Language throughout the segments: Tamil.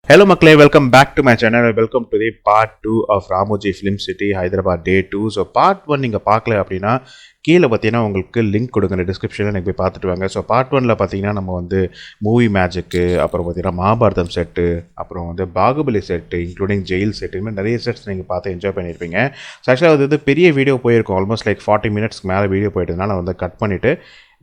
Hello Maklay, welcome back to my channel. Welcome to the part 2 of Ramoji Film City Hyderabad Day 2. So part 1 நீங்கள் பார்க்கல அப்படின்னா கீழே பார்த்தீங்கன்னா உங்களுக்கு லிங்க் கொடுக்குற டிஸ்கிரிப்ஷனில் நீங்கள் போய் பார்த்துட்டு வாங்க. ஸோ பார்ட் 1ல் பார்த்தீங்கன்னா நம்ம வந்து மூவி மேஜிக்கு, அப்புறம் பார்த்தீங்கன்னா மகாபாரதம் செட்டு, அப்புறம் வந்து Baahubali set, including jail set, இதுமாதிரி நிறைய செட்ஸ் நீங்கள் பார்த்து என்ஜாய் பண்ணியிருப்பீங்க. ஸோ ஆக்சுவலாக அது வந்து பெரிய வீடியோ போயிருக்கும், ஆல்மோஸ்ட் லைக் 40 மினிட்ஸ்க்கு மேலே வீடியோ போயிட்டதுனால நான் வந்து கட் பண்ணிவிட்டு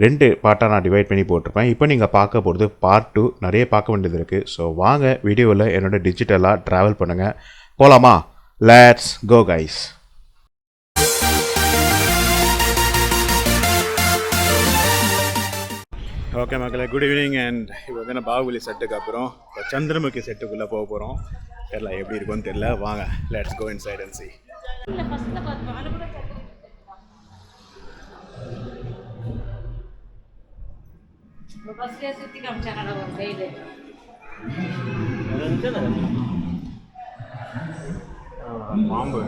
2 பார்ட்டாக நான் டிவைட் பண்ணி போட்டிருப்பேன். இப்போ நீங்கள் பார்க்க போகிறது பார்ட் 2. நிறைய பார்க்க வேண்டியது இருக்குது. ஸோ வாங்க வீடியோவில் என்னோட டிஜிட்டலாக ட்ராவல் பண்ணுங்கள். போகலாமா? Let's go guys. ஓகே மக்களே, குட் ஈவினிங். அண்ட் இப்போ வந்து நான் பாகுபலி செட்டுக்கு அப்புறம் இப்போ சந்திரமுகி செட்டுக்குள்ளே போக போகிறோம். தெரியல எப்படி இருக்கும்னு தெரியல. வாங்க let's go inside and see. बसले सुट्टी आमच्याकडे बसले பாம்பு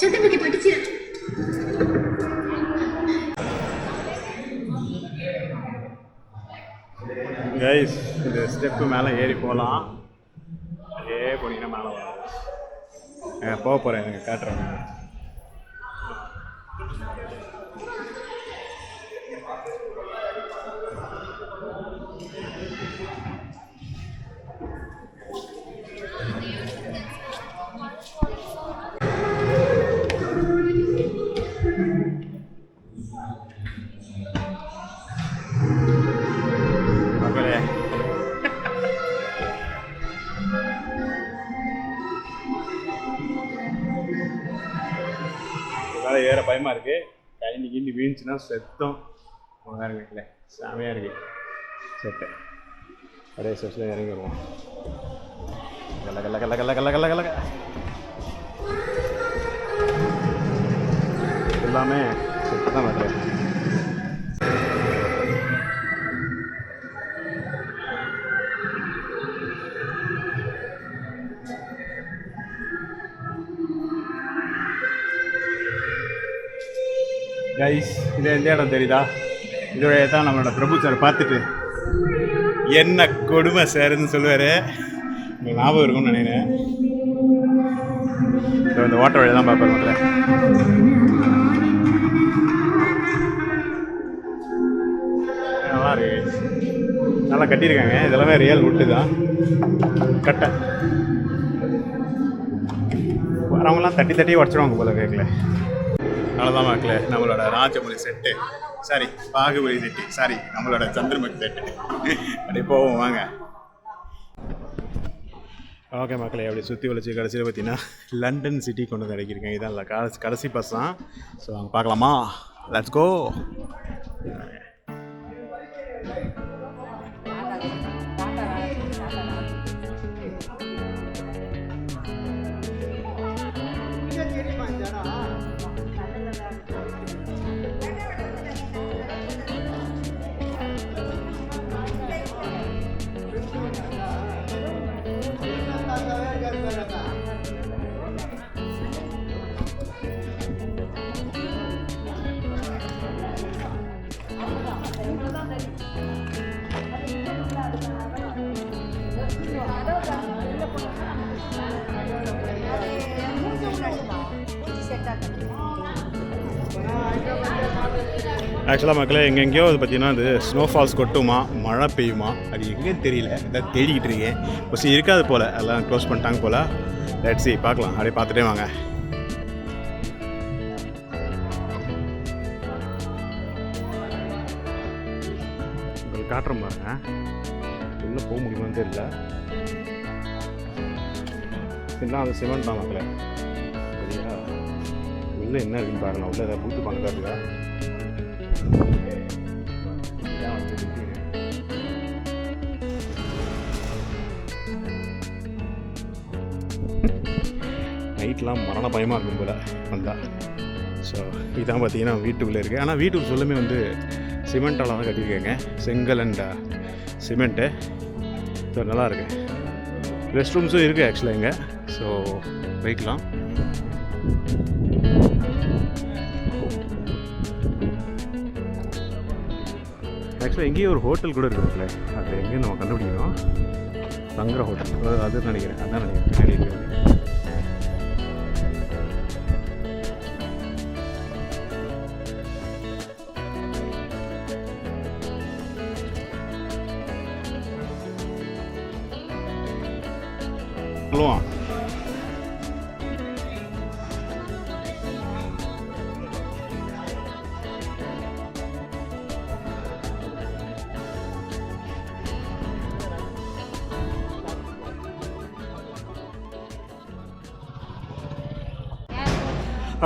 చంద్రముఖి పట్టించి கைஸ், இந்த ஸ்டெப்பு மேலே ஏறி போகலாம். அப்படியே போனீங்கன்னா மேலே வரும். போக போகிறேன், எனக்கு காட்டுறேன். ஏற பயமாக இருக்குது. கைண்டி கிண்டி வீழ்ந்துச்சுன்னா செத்தம். வேறு வீட்டில் சாமியாக இருக்குது செட்டு. அப்படியே ஸ்டெப்ஸில் இறங்கி வருவோம். கல்ல கல்ல கல்ல கல்ல கல்ல கல்ல கல்ல எல்லாமே செட்டு தான் வருது. கைஸ், இது எந்த இடம் தெரியுதா? இதோட தான் நம்மளோட பிரபு சார் பார்த்துட்டு என்ன கொடுமை சார்ன்னு சொல்லுவார். உங்களுக்கு ஞாபகம் இருக்கும்னு நினைக்கிறேன். இந்த ஓட்ட வழியை தான் பார்ப்பார் மக்களே. நல்லா இருக்கு, நல்லா கட்டியிருக்காங்க. இதெல்லாமே ரியல் வுட்டு தான் கட்டை. வரவங்களாம் தட்டி தட்டி உடச்சிடுவாங்க போல கேட்கல. அவ்வளோதான் மக்களே, நம்மளோட Rajamouli set, sorry Baahubali set, sorry நம்மளோட சந்திரமுகி செட்டு. அப்படி போவோம் வாங்க. ஓகே மக்களே, அப்படி சுற்றி வளைச்சி கடைசியில் பார்த்தீங்கன்னா லண்டன் சிட்டி கொண்டு வந்து அடைக்கிருக்கேன். இதான் கடைசி பஸ் தான். ஸோ அங்கே பார்க்கலாமா? Let's go. ஆக்சுவலாக மக்களே, எங்கெங்கேயோ அது பார்த்தீங்கன்னா அது ஸ்னோஃபால்ஸ் கொட்டுமா, மழை பெய்யுமா, அது எங்கேன்னு தெரியல. இதான் தேடிக்கிட்டு இருக்கேன். பஸ் இருக்காது போல், எல்லாம் க்ளோஸ் பண்ணிட்டாங்க போல். லெட்ஸ் see, பார்க்கலாம். அப்படியே பார்த்துட்டே வாங்க. உங்களுக்கு காட்டுறோம் பாருங்க. உள்ளே போக முடியுமான்னு தெரியல. இல்லை, அது சிமெண்ட் தான் மக்களே. சரியா? உள்ளே என்ன இருக்குன்னு பாருங்கள். உள்ளே ஏதாவது பூத்து பண்ணதா இருக்கா? நைட்லாம் மரண பயமாக இருக்கும் போல் வந்தால். ஸோ இதான் பார்த்தீங்கன்னா வீட்டுக்குள்ளே இருக்குது. ஆனால் வீட்டுக்கு சொல்லுமே வந்து சிமெண்ட்டால் தான் கட்டியிருக்காங்க, செங்கல் அண்ட் சிமெண்ட்டு. ஸோ நல்லாயிருக்கு. ரெஸ்ட் ரூம்ஸும் இருக்குது ஆக்சுவலாக இங்கே. ஸோ போய்க்கலாம். ஆக்சுவலாக எங்கேயும் ஒரு ஹோட்டல் கூட இருக்குதுங்களே, அது எங்கேயும் நம்ம கண்டுபிடிக்கணும். தங்குற ஹோட்டல் அது நினைக்கிறேன், அதான் நினைக்கிறேன் பின்னாடி இருக்குது. சொல்லுவான்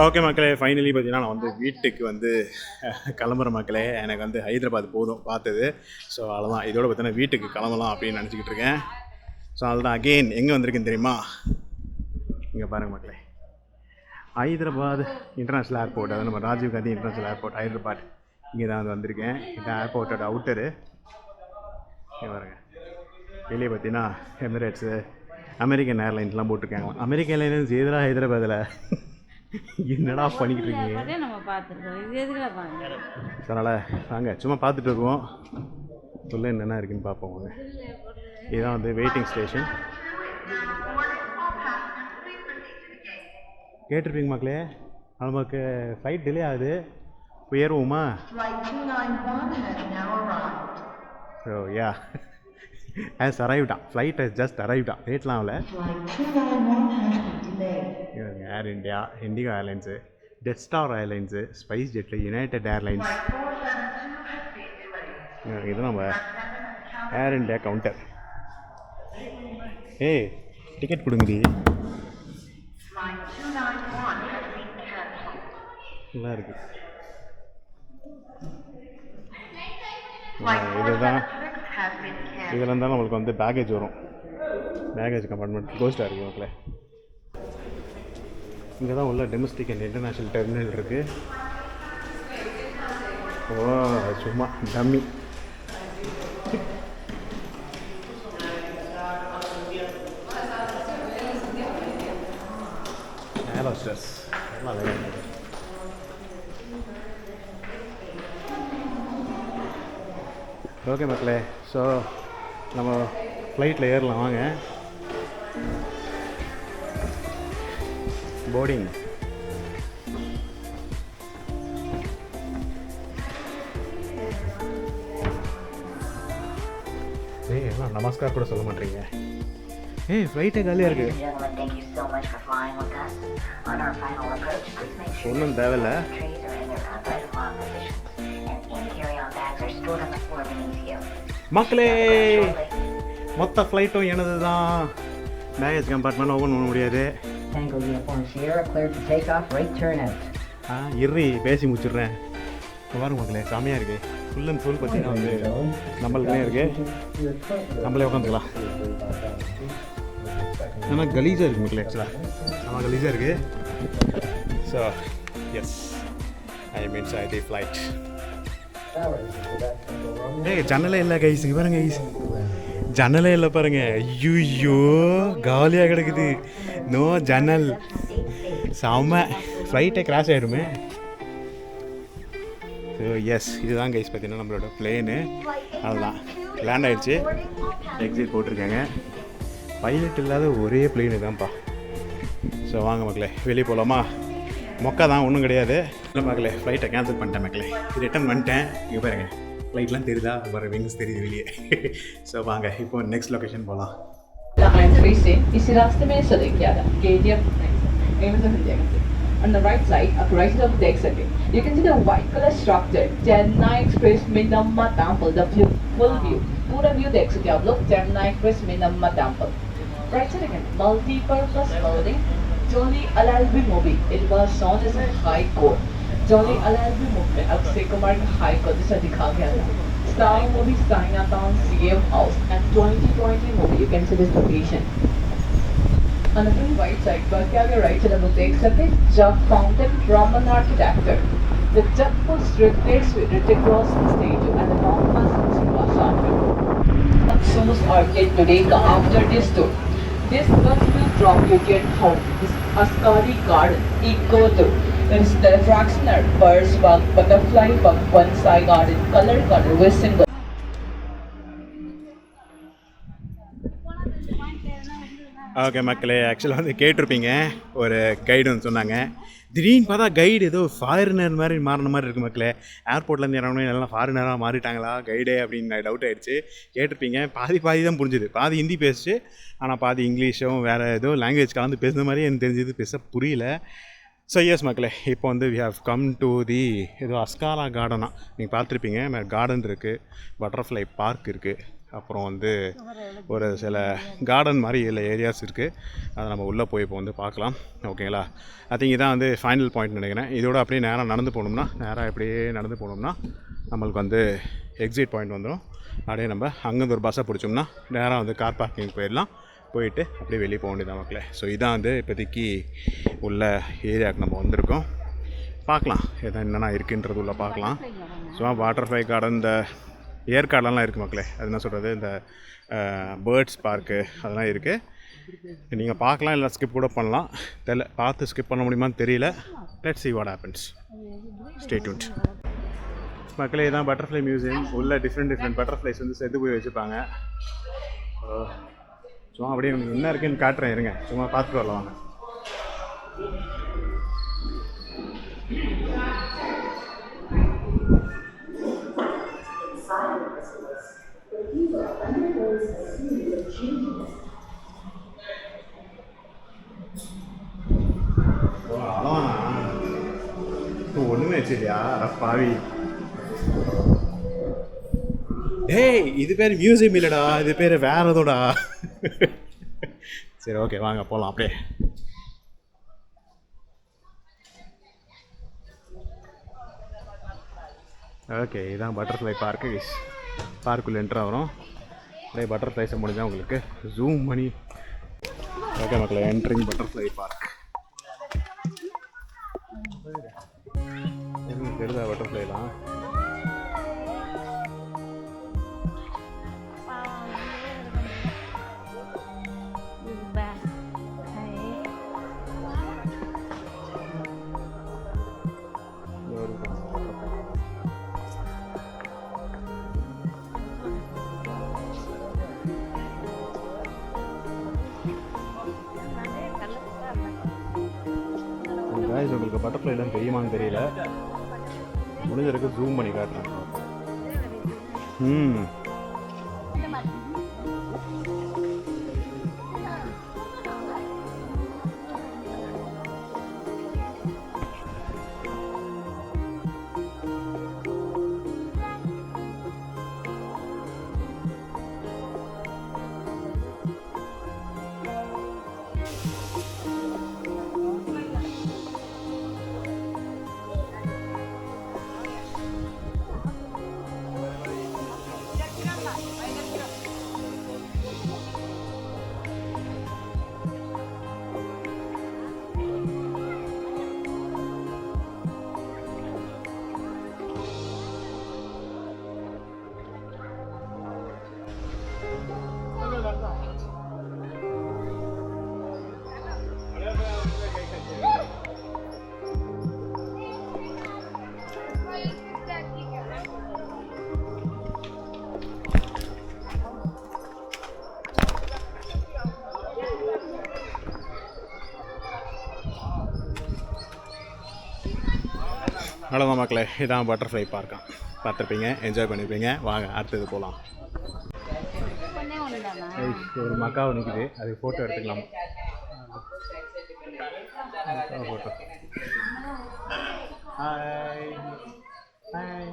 ஓகே மக்களே, ஃபைனலி பார்த்தீங்கன்னா நான் வந்து வீட்டுக்கு வந்து கிளம்புற மக்களே. எனக்கு வந்து ஹைதராபாத் போதும் பார்த்தது. ஸோ அவ்வளோதான், இதோட பார்த்தீங்கன்னா வீட்டுக்கு கிளம்பலாம் அப்படின்னு நினச்சிக்கிட்டு இருக்கேன். ஸோ அதுதான் அகெயின் எங்கே வந்திருக்குன்னு தெரியுமா? இங்கே பாருங்கள் மக்களே, ஹைதராபாத் இன்டர்நேஷ்னல் ஏர்போர்ட், அதாவது நம்ம ராஜீவ் காந்தி இன்டர்நேஷ்னல் ஏர்போர்ட் ஹைதராபாத். இங்கே தான் வந்து வந்திருக்கேன். இதுதான் ஏர்போர்ட்டோட அவுட்டரு. இங்கே பாருங்க, வெளியே பார்த்தீங்கன்னா எமிரேட்ஸு, அமெரிக்கன் ஏர்லைன்ஸ்லாம் போட்டிருக்காங்க. அமெரிக்கன் ஏர்லைன்ஸ் எதிராக ஹைதராபாத்தில் என்னடா பண்ணிக்கிட்டு இருக்கீங்க? அதே நம்ம பார்த்துருக்கோம், இது எதுக்குல பாருங்க. அதனால் வாங்க சும்மா பார்த்துட்டு இருக்கோம், சொல்ல என்னென்ன இருக்குன்னு பார்ப்போம். வாங்க, இதுதான் வந்து வெயிட்டிங் ஸ்டேஷன். கேட்டிருப்பீங்க மக்களே, நமக்கு ஃப்ளைட் டிலே ஆகுது, போயிடுவோமா? ஸோ யா ஹேஸ் அரைவ்டான், ஃப்ளைட் ஹஸ் ஜஸ்ட் அரைவ்டான், ரேட்லாம் ஆகல. Air India, IndiGo Airlines, Jetstar Airlines, SpiceJet, United Airlines. இது நம்ம ஏர் இண்டியா கவுண்டர். ஏய் டிக்கெட் கொடுங்கடி. நல்லா இருக்கு. இதுதான், இதில் இருந்தாலும் நம்மளுக்கு வந்து பேக்கேஜ் வரும். பேக்கேஜ் கம்பார்ட்மெண்ட் க்ளோஸ்டாக இருக்குது மக்களே. இங்கே தான் உள்ள டொமஸ்டிக் அண்ட் இன்டர்நேஷ்னல் டெர்மினல் இருக்குது. ஓ சும்மா டம்மி. ஹலோ ஸ்ட்ரெஸ் எல்லாம் வேணும். ஓகே மக்களே, ஸோ நம்ம ஃப்ளைட்டில் ஏறலாம் வாங்க. போர்டிங். ஏய் எல்லாம் நமஸ்கார் கூட சொல்ல மாட்டீங்க. ஏய் ஃப்ளைட்டே காலியாக இருக்குது. ஒன்றும் தேவையில்லை. மக்களே மொத்த ஃப்ளைட்டும் எனது தான். பேகேஜ் கம்பார்ட்மெண்ட் ஓப்பன் பண்ண முடியாது. இறி பேசி முடிச்சிடுறேன். பாருங்க மக்களே, செமையாக இருக்குது. ஃபுல் அண்ட் ஃபுல் பார்த்தீங்கன்னா வந்து நம்மளுக்குனே இருக்குது. நம்மளே உட்காந்துக்கலாம். ஆனால் கலீஸாக இருக்குது மக்களே, ஆக்சுவலாக நம்ம கலீஸாக இருக்குது. So yes, I means I D flight. ஏய் ஜன்னலே இல்லை கைஸ், இங்கே பாருங்க கைஸ், ஜன்னலே இல்லை பாருங்க. ஐயோ காலியாக கிடக்குது, நோ ஜன்னல். செம்ம, ஃப்ளைட்டே கிராஷ் ஆகிடுமே. ஸோ எஸ், இதுதான் கைஸ் பார்த்தீங்கன்னா நம்மளோட பிளேனு. அதுதான் லேண்ட் ஆகிடுச்சு, எக்ஸிட் போட்டிருக்காங்க. பைலட் இல்லாத ஒரே பிளேனு தான்ப்பா. ஸோ வாங்க மக்களே வெளியே போகலாமா? மொக்கா தான், ஒன்றும் கிடையாது. இல்லை மக்களே, ஃப்ளைட்டை கேன்சல் பண்ணிட்டேன் மக்களே, ரிட்டன் பண்ணிட்டேன். இங்கே பாருங்க ஃப்ளைட்லாம் தெரியுதா, வர விங்ஸ் தெரியுது வெளியே. ஸோ வாங்க இப்போ நெக்ஸ்ட் லொக்கேஷன் போகலாம். इसी रास्ते में ऐसा देखिए था KGF on the right side, up right side of the exit, you can see the white color structure, Chennai Express Minamma Temple. The full view, पूरा view देख सकते हैं आप लोग, Chennai Express Minamma Temple. Right side again, multi-purpose building, Jolly LLB movie. It was shown as a high court. Jolly LLB movie में अक्षय कुमार का high court जैसा दिखा गया था. Star Movie Chinatown CM House and 2020 movie. You can see this location. On the very right side, Barkavia right side of the text of the Jug Fountain Roman architecture. The Jug was replaced with Hrithik Roshan statue and the Mohammed Srinivas after. Soos Arcade today after this tour. This bus will drop you at home. This Askari Garden, Eco Tour. There is the fractioner, birds bug, butterfly bug, bonsai garden, color with symbol. Okay மக்களே, ஆக்சுவலாக வந்து கேட்டிருப்பீங்க, ஒரு கைடு வந்து சொன்னாங்க. திடீர்னு பார்த்தா கைடு ஏதோ ஃபாரினர் மாதிரி மாறின மாதிரி இருக்குது மக்களே. ஏர்போர்ட்லேருந்து இறங்கணும் எல்லாம் ஃபாரினராக மாறிட்டாங்களா கைடே அப்படின்னு டவுட் ஆகிடுச்சு. கேட்டிருப்பீங்க, பாதி தான் புரிஞ்சுது. பாதி ஹிந்தி பேசிச்சு, ஆனால் பாதி இங்கிலீஷும் வேறு ஏதோ லாங்குவேஜ் கலந்து பேசுன மாதிரி எனக்கு தெரிஞ்சது, பேச புரியல. ஸோ எஸ் மக்களே, இப்போ வந்து we have come to the ஏதோ அஸ்காரா கார்டனாக நீங்கள் பார்த்துருப்பீங்க. கார்டன் இருக்குது, பட்டர்ஃப்ளை பார்க் இருக்குது, அப்புறம் வந்து ஒரு சில கார்டன் மாதிரி இல்லை ஏரியாஸ் இருக்குது. அதை நம்ம உள்ளே போய் இப்போ வந்து பார்க்கலாம். ஓகேங்களா? ஐ திங்க் இதான் வந்து ஃபைனல் பாயிண்ட் நினைக்கிறேன். இதோட அப்படியே நேராக நடந்து போனோம்னா நம்மளுக்கு வந்து எக்ஸிட் பாயிண்ட் வந்துடும். அப்படியே நம்ம அங்கேருந்து ஒரு பஸ்ஸை பிடிச்சோம்னா நேராக வந்து கார் பார்க்கிங் போயிடலாம். போயிட்டு அப்படியே வெளியே போக வேண்டியதான் மக்களே. ஸோ இதான் வந்து இப்போதைக்கு உள்ள ஏரியாவுக்கு நம்ம வந்திருக்கோம். பார்க்கலாம் எதாவது என்னென்ன இருக்குன்றது உள்ள பார்க்கலாம். ஸோ பட்டர்ஃப்ளை கார்டன், இந்த ஏற்காடெல்லாம் இருக்குது மக்களே. அது என்ன சொல்கிறது, இந்த பேர்ட்ஸ் பார்க்கு அதெல்லாம் இருக்குது. நீங்கள் பார்க்கலாம், இல்லை ஸ்கிப் கூட பண்ணலாம். தெரியல, பார்த்து ஸ்கிப் பண்ண முடியுமான்னு தெரியல. Let's see what happens. Stay tuned. மக்களே, இதான் பட்டர்ஃப்ளை மியூசியம். உள்ள டிஃப்ரெண்ட் பட்டர்ஃப்ளைஸ் வந்து செத்து போய் வச்சுருப்பாங்க. சும்மா அப்படியே உங்களுக்கு என்ன இருக்குன்னு காட்டுறேன், இருங்க, சும்மா பார்த்துட்டு வரலாம் வாங்க. ஒன்றுமே வச்சிருக்கியா பாவி? டேய், இது பேர் மியூசியம் இல்லைடா, இது பேர் வேற எதோடா. சரி ஓகே, வாங்க போகலாம் அப்படியே. ஓகே, இதுதான் பட்டர்ஃப்ளை பார்க்கு. பார்க்குள்ளே என்ட்ரு ஆகிறோம். அப்படியே பட்டர்ஃப்ளைஸை முடிஞ்சால் உங்களுக்கு ஜூம் பண்ணி. ஓகே மக்களே, என்ட்ரிங் பட்டர்ஃப்ளை பார்க். தெரியுதா பட்டர்ஃப்ளைலாம்? உங்களுக்கு பட்டர்ஃப்ளைலாம் தெரியுமான்னு தெரியல, முடிஞ்சிருக்கு ஜூம் பண்ணி காட்டுறேன். அவ்வளோதான் மக்களே, இதான் பட்டர்ஃப்ளை பார்க்கா. பார்த்துருப்பீங்க, என்ஜாய் பண்ணியிருப்பீங்க. வாங்க அடுத்தது போகலாம். ஒரு மக்காவை நிற்குது, அது ஃபோட்டோ எடுத்துக்கலாம். Photo. Hi hi.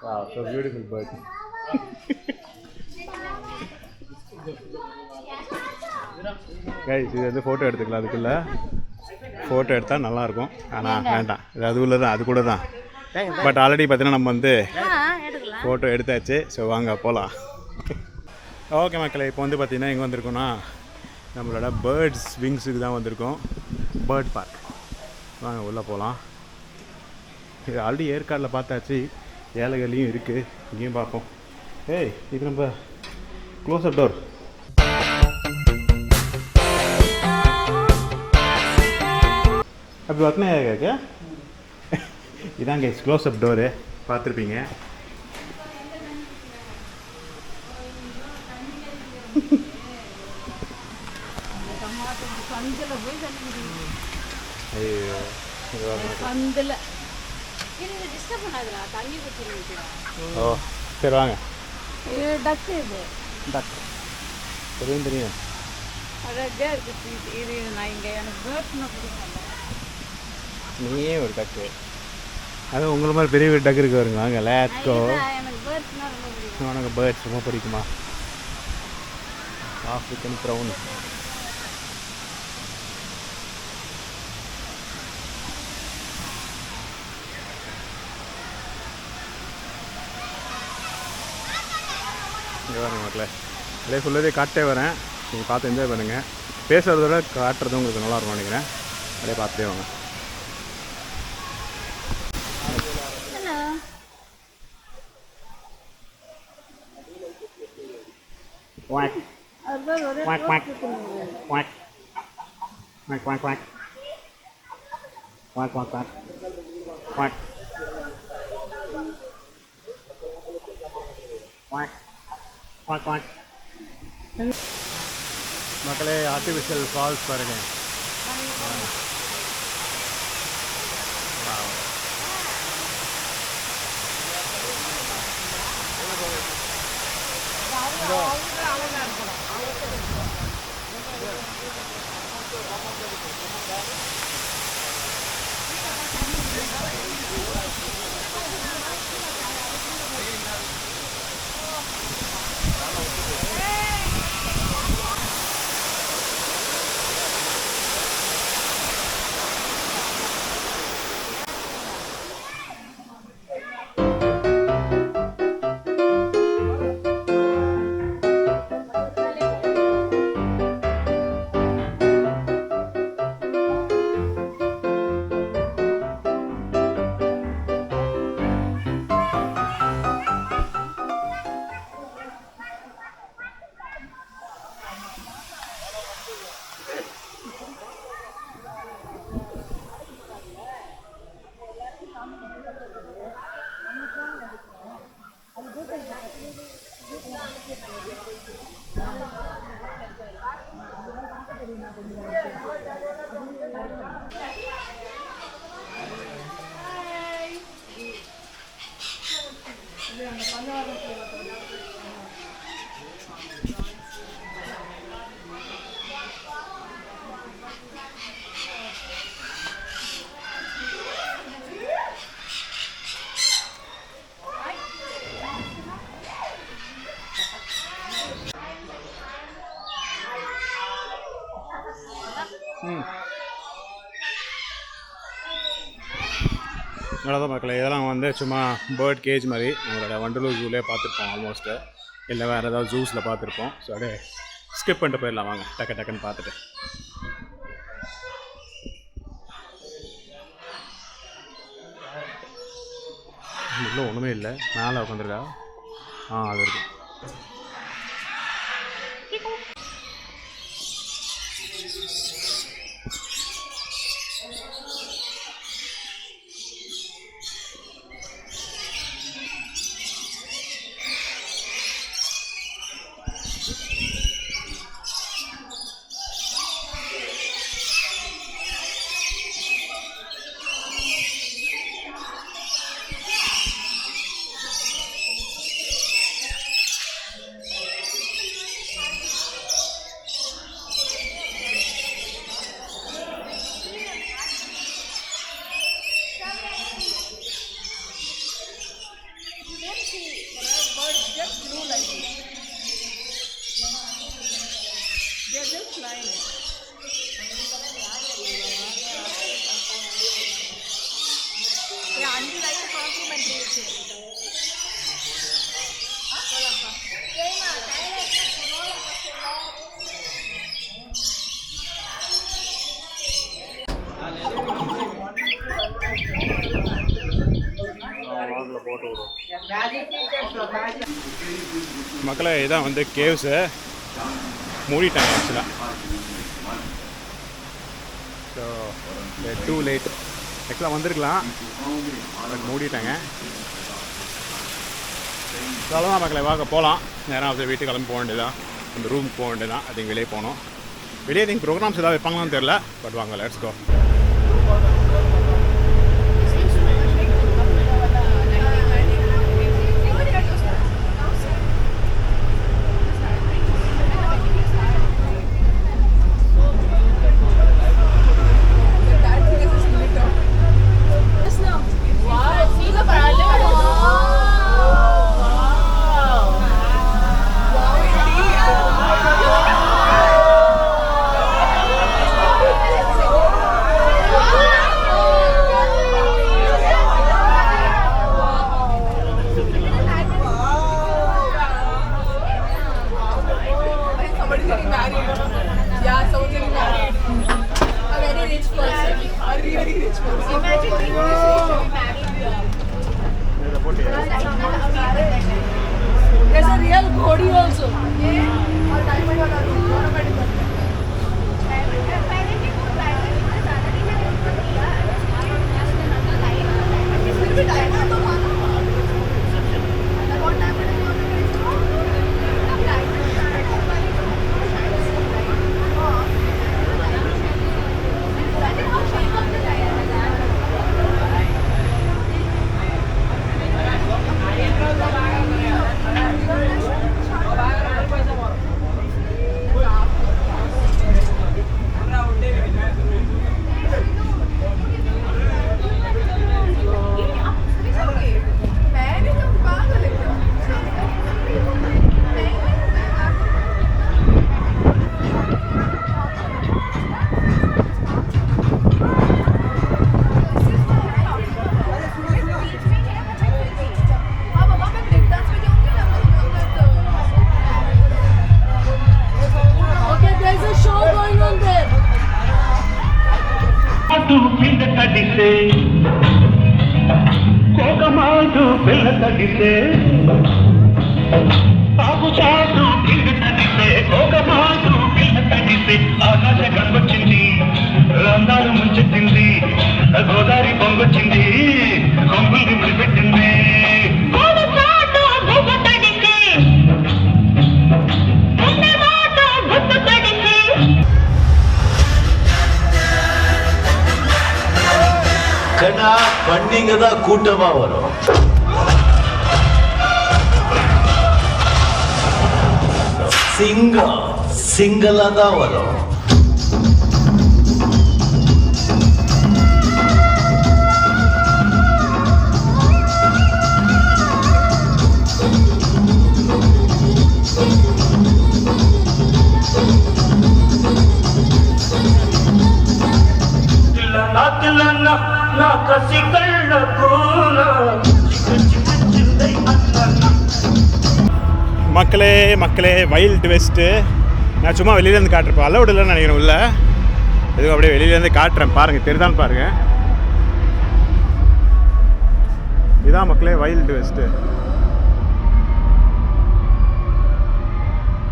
Wow, so beautiful bird. Guys, இது வந்து ஃபோட்டோ எடுத்துக்கலாம் அதுக்குள்ள. ஃபோட்டோ எடுத்தால் நல்லாயிருக்கும். ஆனால் வேண்டாம், இது அது உள்ள தான், அது கூட தான். பட் ஆல்ரெடி பார்த்தீங்கன்னா நம்ம வந்து எடுக்கலாம். ஃபோட்டோ எடுத்தாச்சு. ஸோ வாங்க போகலாம். ஓகே மக்களே, இப்போ வந்து பார்த்திங்கன்னா எங்கே வந்திருக்கோன்னா நம்மளோட பேர்ட்ஸ் விங்ஸுக்கு தான் வந்திருக்கோம். Bird park. வாங்க உள்ளே போகலாம். இது ஆல்ரெடி ஏற்காடில் பார்த்தாச்சு, ஏலகிரிலையும் இருக்குது, இங்கேயும் பார்ப்போம். ஏய், இது நம்ம க்ளோஸ் அப் டோர். அப்படி வரனே கேட்க இதாங்க க்ளோஸ் அப் டோரு, பார்த்துருப்பீங்க. ஐயோ, பந்தில் இது டிஸ்டர்ப் பண்ணாதுடா, தண்ணி குடிச்சிருக்கா. ஓ சரி வாங்க. இது டக்கு, இது டக் தெரியும் தெரியும். அழகாக இருக்குது. இது நான் இங்கே எனக்கு பேர்ட்ஸ்னா பிடிக்கும். நீயே ஒரு டக்கு, அது உங்களை மாதிரி பெரிய பெரிய டக்கு இருக்கு வருங்க. வாங்க லேட்ஸ் கோ. எனக்கு பேர்ட்ஸ்னா ரொம்ப பிடிக்கும். உனக்கு பேர்ட்ஸ் ரொம்ப பிடிக்குமா? African brown. இங்கே வரேன் மக்களே, அப்படியே ஃபுல்லாகவே காட்டே வரேன். நீங்கள் பார்த்து என்ஜாய் பண்ணுங்கள். பேசுகிறத விட காட்டுறது உங்களுக்கு நல்லாயிருக்கும் நினைக்கிறேன். அப்படியே பார்த்துட்டே வாங்க. ஹலோ. குவாக் அதுதான் ஒரே குவாக் குவாக் கொடுக்குறீங்க. Quack quack quack quack quack quack quack quack quack quack quack. மக்களே, ஆர்டிஃபிஷியல் ஃபால்ஸ் பாருங்க. அவ்வளோதான் மக்களே, இதெல்லாம் வந்து சும்மா பேர்ட் கேஜ் மாதிரி நம்மளோட வண்டலூர் ஜூலே பார்த்துருப்போம் ஆல்மோஸ்ட்டு. இல்லை வேறு ஏதாவது ஜூஸில் பார்த்துருப்போம். ஸோ அப்படியே ஸ்கிப் பண்ணிட்டு போயிடலாம் வாங்க, டக்கு டக்குன்னு பார்த்துட்டு. இல்லை ஒன்றுமே இல்லை, மேலே உட்காந்துருக்கா. அது இருக்கு. மக்களை இதான் வந்து கேவ்ஸு மூடிட்டாங்க ஆக்சுவலாக. So too late. ஆக்சுவலாக வந்திருக்கலாம், பட் மூடிட்டாங்க. ஸோ அவ்வளோதான் மக்களை, வாங்க போகலாம். நேரம் வந்து வீட்டுக்கு கிளம்பி போக வேண்டியதான், அந்த ரூமுக்கு போக வேண்டியதான். அது வெளியே போகணும். வெளியே திங்க் ப்ரோக்ராம்ஸ் ஏதாவது வைப்பாங்களான்னு தெரில, பட் வாங்க let's go. There's a real ghodi also. కోకమాటు పిల్ల తడిసే ఆకు చాటు కింద తడిసే కోకమాటు పిల్ల తడిసే ఆకాశ గంగొచ్చింది రంగాలు ముంచెత్తింది గోదావరి పొంగొచ్చింది కొంగుల్ని ముడిపెట్టింది கண்ணா பண்ணிங்க தான் கூட்டமா வரும். சிங்கம் சிங்கலா தான் வரும். மக்களே வைல்ட் வெஸ்ட்டு. நான் சும்மா வெளியிலேருந்து காட்டுறப்ப அலௌட் இல்லைன்னு நினைக்கிறேன் உள்ள. எதுவும் அப்படியே வெளியிலேருந்து காட்டுறேன், பாருங்கள், தெரியுதான்னு பாருங்கள். இதான் மக்களே வைல்ட் வெஸ்ட்டு.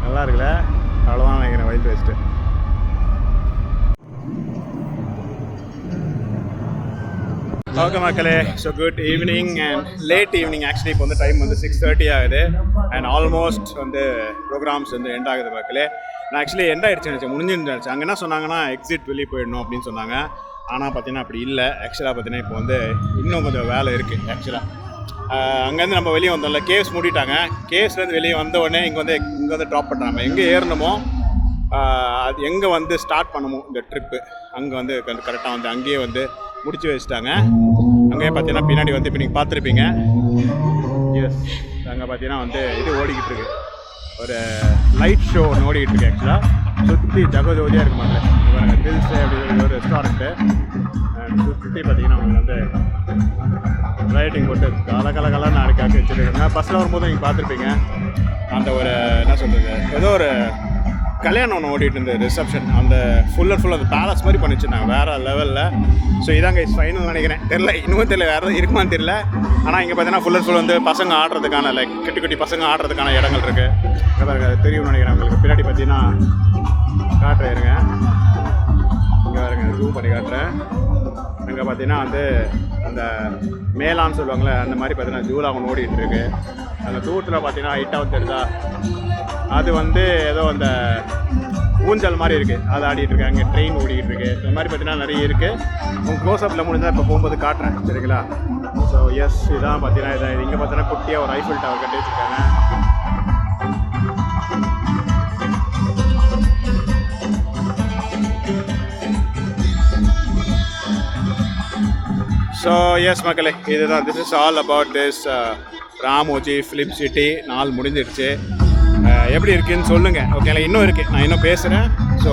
நல்லா இருக்குல்ல? அவ்வளோதான் நினைக்கிறேன் வைல்ட் வெஸ்ட்டு. ஓகே மக்களே, so good evening and late evening. Actually இப்போ வந்து டைம் வந்து 6:30 ஆகுது அண்ட் ஆல்மோஸ்ட் வந்து ப்ரோக்ராம்ஸ் வந்து எண்ட் ஆகுது மக்களே. நான் ஆக்சுவலி எண்ட் ஆகிடுச்சு நினச்சேன், முடிஞ்சிருந்துச்சு. அங்கே என்ன சொன்னாங்கன்னா எக்ஸிட் வெளியே போயிடணும் அப்படின்னு சொன்னாங்க. ஆனால் பார்த்தீங்கன்னா அப்படி இல்லை. ஆக்சுவலாக பார்த்தீங்கன்னா இப்போ வந்து இன்னும் கொஞ்சம் வேலை இருக்குது. ஆக்சுவலாக அங்கேருந்து நம்ம வெளியே வந்தோம்ல, கேவ்ஸ் மூடிட்டாங்க. கேவ்ஸ்லேருந்து வெளியே வந்த உடனே இங்கே வந்து ட்ராப் பண்ணுறாங்க. எங்கே ஏறணுமோ அது எங்கே வந்து ஸ்டார்ட் பண்ணமோ இந்த ட்ரிப்பு அங்கே வந்து கரெக்டாக வந்து அங்கேயே வந்து முடிச்சு வச்சுட்டாங்க. அங்கேயே பார்த்தீங்கன்னா பின்னாடி வந்து இப்போ நீங்கள் பார்த்துருப்பீங்க. எஸ், அங்கே பார்த்தீங்கன்னா வந்து இது ஓடிக்கிட்டு இருக்கு, ஒரு லைட் ஷோ ஒன்று ஓடிக்கிட்டு இருக்கு. ஆக்சுவலாக சுற்றி ஜகஜோதியாக இருக்க மாட்டேன். ஹில்ஸ் அப்படி ஒரு ரெஸ்டாரண்ட்டு சுற்றி பார்த்தீங்கன்னா அவங்க வந்து லைட்டிங் போட்டு கலன்னு அடுக்காக்கி வச்சுருக்காங்க. பஸ்ஸில் வரும்போது நீங்கள் பார்த்துருப்பீங்க அந்த ஒரு என்ன சொல்கிறது, ஏதோ ஒரு கல்யாணம் ஒன்று ஓடிட்டு இருந்தது ரிசப்ஷன். அந்த ஃபுல் அண்ட் ஃபுல் அந்த பேலஸ் மாதிரி பண்ணி வச்சுருந்தாங்க வேறு லெவலில். ஸோ இதாங்க ஃபைனல் நினைக்கிறேன். தெரில, இன்னும் தெரியல வேறு எதாவது இருக்குமான்னு தெரியல. ஆனால் இங்கே பார்த்தீங்கன்னா ஃபுல் அண்ட் ஃபுல் வந்து பசங்க ஆடுறதுக்கான லைக் குட்டி குட்டி பசங்க ஆடுறதுக்கான இடங்கள் இருக்குது. அது தெரியும்னு நினைக்கிறேன் உங்களுக்கு. பின்னாடி பார்த்தீங்கன்னா காட்டுறேன் இருங்க, இங்கே பாருங்க ஜூம் பண்ணி காட்டுறேன். அங்கே பார்த்தீங்கன்னா வந்து அந்த மேலான்னு சொல்லுவாங்களே அந்த மாதிரி பார்த்தீங்கன்னா ஜூவில் அவங்க ஓடிட்டு இருக்கு. அந்த தூரத்தில் பார்த்தீங்கன்னா ஹைட்டாக தெரியுதா, அது வந்து ஏதோ அந்த ஊஞ்சல் மாதிரி இருக்குது, அது ஆடிட்டு இருக்கு. அங்கே ட்ரெயின் ஓடிக்கிட்டு இருக்கு. இந்த மாதிரி பார்த்தீங்கன்னா நிறைய இருக்குது. உங்கள் க்ளோஸ்அப்பில் முடிஞ்சால் இப்போ போகும்போது காட்டுறேன் சரிங்களா. ஸோ எஸ், இதான் பார்த்தீங்கன்னா இதான் இங்கே பார்த்தீங்கன்னா குட்டியாக ஒரு ஐஃபில் டவர் கட்டி வச்சுருக்காங்க. ஸோ எஸ் மக்களே, இதுதான் this is all about this Ramoji film city. நாள் முடிஞ்சிடுச்சு. எப்படி இருக்குதுன்னு சொல்லுங்கள் ஓகேங்களா. இன்னும் இருக்குது, நான் இன்னும் பேசுகிறேன். ஸோ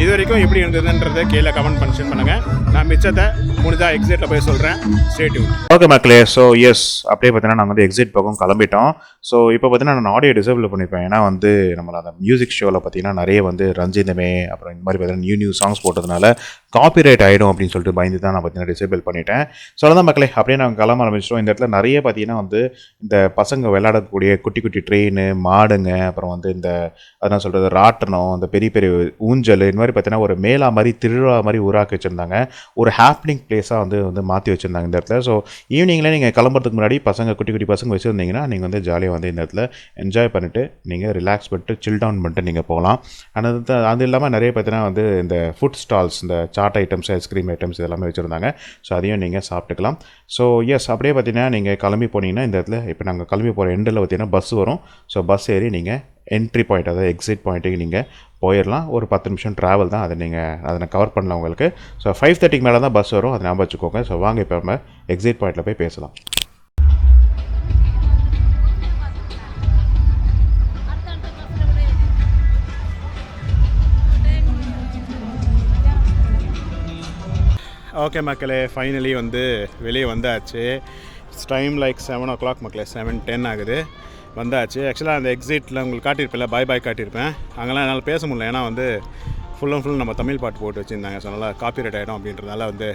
இது வரைக்கும் எப்படி இருந்ததுன்றதை கீழே கமெண்ட் மென்ஷன் பண்ணுங்கள். நான் மிச்சத்தை முடிஞ்சால் எக்ஸிட்டில் போய் சொல்கிறேன். Stay tune. ஓகே மக்களே, ஸோ எஸ் அப்படியே பார்த்தீங்கன்னா நாங்கள் வந்து எக்ஸிட் பக்கம் கிளம்பிட்டோம். ஸோ இப்போ பார்த்தீங்கன்னா நான் ஆடியோ டிசேபிள் பண்ணிப்பேன். ஏன்னா வந்து நம்மள அந்த மியூசிக் ஷோவில் பார்த்தீங்கன்னா நிறைய வந்து ரஞ்சிதமே அப்புறம் இந்த மாதிரி பார்த்தீங்கன்னா நியூ சாங்ஸ் போட்டதுனால காப்பிரைட் ஆகிடும் அப்படின்னு சொல்லிட்டு பயந்து தான் நான் பார்த்தீங்கன்னா டிசேபிள் பண்ணிட்டேன். ஸோ அதான் மக்களே, அப்படியே நாங்கள் கிளம்ப ஆரம்பிச்சிட்டோம். இந்த இடத்துல நிறைய பார்த்தீங்கன்னா வந்து இந்த பசங்க விளையாடக்கூடிய குட்டி குட்டி ட்ரெயின், மாடுங்க, அப்புறம் வந்து இந்த அதான் சொல்கிறது ராட்டனம், இந்த பெரிய பெரிய ஊஞ்சல், இந்த மாதிரி பார்த்தீங்கன்னா ஒரு மேலா மாதிரி திருவிழா மாதிரி உருவாக்கி வச்சுருந்தாங்க. ஒரு ஹாப்னிங் பிளேஸாக வந்து மாற்றி வச்சுருந்தாங்க இந்த இடத்துல. ஸோ ஈவினிங்கில் நீங்கள் கிளம்புறதுக்கு முன்னாடி பசங்க குட்டி குட்டி பசங்க வச்சுருந்தீங்கன்னா நீங்கள் வந்து ஜாலியாக வந்து இந்த இடத்துல என்ஜாய் பண்ணிவிட்டு நீங்கள் ரிலாக்ஸ் பண்ணிட்டு சில் டவுன் பண்ணிட்டு நீங்கள் போகலாம். ஆனால் அது இல்லாமல் நிறைய பார்த்தீங்கன்னா வந்து இந்த ஃபுட் ஸ்டால்ஸ், இந்த சாட் ஐட்டம்ஸ், ஐஸ்கிரீம் ஐட்டம்ஸ் இதெல்லாமே வச்சுருந்தாங்க. ஸோ அதையும் நீங்கள் சாப்பிட்டுக்கலாம். ஸோ எஸ் அப்படியே பார்த்தீங்கன்னா நீங்கள் கிளம்பி போனீங்கன்னா இந்த இடத்துல இப்போ நாங்கள் கிளம்பி போகிற எண்டில் பார்த்தீங்கன்னா பஸ் வரும். ஸோ பஸ் ஏறி நீங்கள் என்ட்ரி பாயிண்ட், அதாவது எக்ஸிட் பாயிண்ட்டுக்கு நீங்கள் போயிடலாம். ஒரு 10 நிமிஷம் ட்ராவல் தான், அதை நான் கவர் பண்ணலாம் உங்களுக்கு. ஸோ 5:30 மேலே தான் பஸ் வரும், அதை ஞாபகம் வச்சுக்கோங்க. ஸோ வாங்க இப்போ நம்ம எக்ஸிட் பாயிண்ட்டில் போய் பேசலாம். ஓகே மக்களே, ஃபைனலி வந்து வெளியே வந்தாச்சு. இட்ஸ் டைம் லைக் 7 o'clock மக்களே, 7:10 ஆகுது. வந்தாச்சு. ஆக்சுவலாக அந்த எக்ஸிட்டில் உங்களுக்கு காட்டியிருப்பேன், பாய் காட்டியிருப்பேன். அங்கெல்லாம் என்னால் பேச முடியல. ஏன்னா வந்து ஃபுல் அண்ட் ஃபுல் நம்ம தமிழ் பாட்டு போட்டு வச்சுருந்தாங்க. ஸோ நல்லா காப்பிரைட் ஆகிடும் அப்படின்றதால வந்து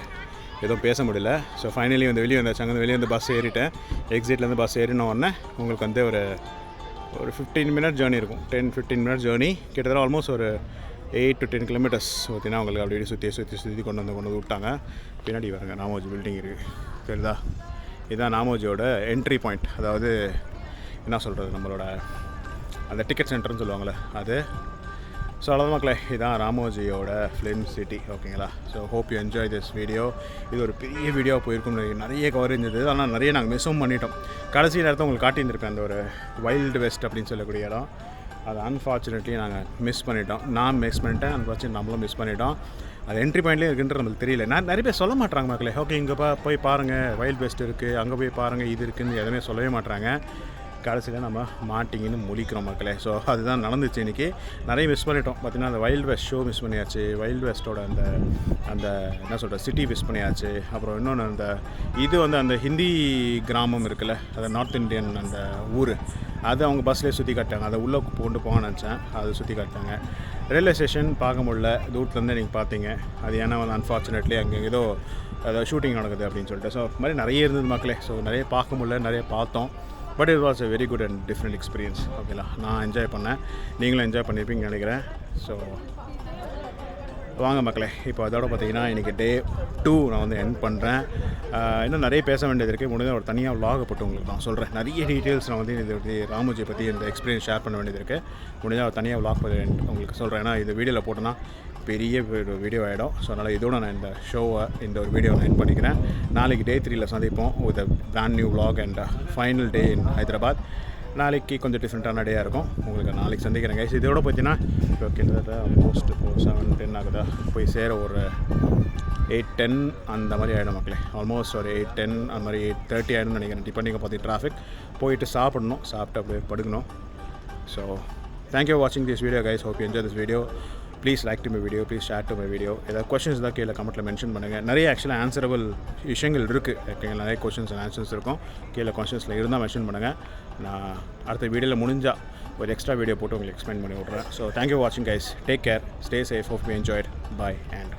எதுவும் பேச முடியல. ஸோ ஃபைனலி வந்து வெளியே வந்தாச்சு. அங்கே வெளியே வந்து பஸ் ஏறிட்டேன். எக்ஸிட்லேருந்து பஸ் ஏறின உடனே உங்களுக்கு வந்து ஒரு 15 minute ஜேர்னி இருக்கும். 10-15 minute ஜேர்னி. கிட்டத்தட்ட ஆல்மோஸ்ட் ஒரு 8 to 10 kilometers பார்த்தீங்கன்னா உங்களுக்கு அப்படியே சுற்றி கொண்டு வந்து விட்டாங்க. பின்னாடி வருங்க ராமோஜி பில்டிங் இருக்குது தெரியுதா. இதுதான் ராமோஜியோட என்ட்ரி பாயிண்ட். அதாவது என்ன சொல்கிறது, நம்மளோட அந்த டிக்கெட் சென்டர்னு சொல்லுவாங்களே அது. ஸோ அவ்வளோதான் மக்களே, இதுதான் ராமோஜியோட ஃபிலிம் சிட்டி ஓகேங்களா. So hope you enjoy this video. இது ஒரு பெரிய வீடியோவாக போயிருக்கும், நிறைய கவரேஜ் இருந்தது. ஆனால் நிறைய நாங்கள் மிஸ்ஸும் பண்ணிட்டோம். கடைசி நேரத்தை உங்களுக்கு காட்டியிருந்திருப்பேன் அந்த ஒரு வைல்டு வெஸ்ட் அப்படின்னு சொல்லக்கூடிய இடம். அது அன்ஃபார்ச்சுனேட்லி நாங்கள் மிஸ் பண்ணிட்டோம். நான் மிஸ் பண்ணிட்டேன், அன்ஃபார்ச்சுனேட் நம்மளும் மிஸ் பண்ணிட்டோம். அது என்ட்ரி பாயிண்ட்லேயே இருக்குன்றது நம்மளுக்கு தெரியல. நிறைய பேர் சொல்ல மாட்டாங்க மக்களே. ஓகே இங்கே போய் பாருங்கள், வைல்டு வெஸ்ட் இருக்குது, அங்கே போய் பாருங்கள், இது இருக்குதுன்னு எதுவுமே சொல்லவே மாட்டாங்க. கடைசியில் நம்ம மாட்டிங்கன்னு முழிக்கிறோம் மக்களே. ஸோ அதுதான் நடந்துச்சு இன்றைக்கி. நிறைய மிஸ் பண்ணிட்டோம். பார்த்திங்கன்னா அந்த வைல்டு வெஸ்ட் ஷோ மிஸ் பண்ணியாச்சு. வைல்டு வெஸ்ட்டோட அந்த என்ன சொல்கிற சிட்டி மிஸ் பண்ணியாச்சு. அப்புறம் இன்னொன்று அந்த இது வந்து அந்த ஹிந்தி கிராமம் இருக்குல்ல, அது நார்த் இந்தியன் அந்த ஊர், அது அவங்க பஸ்லேயே சுற்றி காட்டாங்க. அதை உள்ளே கொண்டு போக நினச்சேன், அது சுற்றி காட்டாங்க. ரயில்வே ஸ்டேஷன் பார்க்க முடியல, தூரத்துலேருந்து நீங்கள் பார்த்தீங்க. அது ஏன்னா வந்து அன்ஃபார்ச்சுனேட்லி அங்கே ஏதோ ஷூட்டிங் நடக்குது அப்படின்னு சொல்லிட்டு. ஸோ இது மாதிரி நிறைய இருந்தது மக்களே. ஸோ நிறைய பார்க்க முடியல, நிறைய பார்த்தோம். But it was a very good and different experience ஓகேங்களா. நான் என்ஜாய் பண்ணேன், நீங்களும் என்ஜாய் பண்ணியிருப்பீங்கன்னு நினைக்கிறேன். ஸோ வாங்க மக்களே, இப்போ அதோட பார்த்தீங்கன்னா இன்றைக்கி Day 2 நான் வந்து எண்ட் பண்ணுறேன். இன்னும் நிறைய பேச வேண்டியது இருக்குது. முடிஞ்ச ஒரு தனியாக vlog போட்டு உங்களுக்கு நான் சொல்கிறேன். நிறைய டீட்டெயில்ஸ் நான் வந்து இது ராமோஜியை பற்றி இந்த எக்ஸ்பீரியன்ஸ் ஷேர் பண்ண வேண்டியது இருக்குது. முடிஞ்சால் தனியாக vlog உங்களுக்கு சொல்கிறேன். ஏன்னா இது வீடியோவில் போட்டோன்னா பெரிய வீடியோ ஆகிடும். ஸோ அதனால் இதோட நான் இந்த ஷோவை இந்த ஒரு வீடியோவை நான் எண்ட் பண்ணிக்கிறேன். நாளைக்கு Day 3 சந்திப்போம் with brand new vlog and final day in Hyderabad. நாளைக்கு கொஞ்சம் டிஃப்ரெண்ட்டான டேயாக இருக்கும். உங்களுக்கு நாளைக்கு சந்திக்கிறேன் கைஸ். இதோட பார்த்தீங்கன்னா இப்போ கிட்டத்தட்ட ஆல்மோஸ்ட் 7-10 ஆகுதா, போய் சேர ஒரு 8-10 அந்த மாதிரி ஆகிடும் மக்களே. ஆல்மோஸ்ட் ஒரு 8-10 அந்த மாதிரி 8:30 ஆகிடும்னு நினைக்கிறேன். டிபெண்டிங் பார்த்து டிராஃபிக் போயிட்டு சாப்பிடணும், சாப்பிட்டு அப்படியே படுக்கணும். ஸோ தேங்க்யூ ஃபார் வாட்சிங் this video guys. Hope you enjoy this video. Please like to my video, please share to my video. ஏதாவது கொஷின்ஸ் தான் கீழே கமெண்ட்டில் மென்ஷன் பண்ணுங்கள். நிறைய ஆக்சுவலாக ஆன்சரபிள் விஷயங்கள் இருக்குது ஓகேங்களா. நிறைய கொஷின்ஸ் அண்ட் ஆன்சர்ஸ் இருக்கும். கீழே கொஷின்ஸில் இருந்தால் மென்ஷன் பண்ணுங்கள். நான் அடுத்த வீடியோவில் முடிஞ்சால் ஒரு எக்ஸ்ட்ரா வீடியோ போட்டு உங்களுக்கு எக்ஸ்பிளைன் பண்ணி விட்றேன். ஸோ தேங்க்யூ வாட்சிங் guys, take care, stay safe, hope you enjoyed, bye and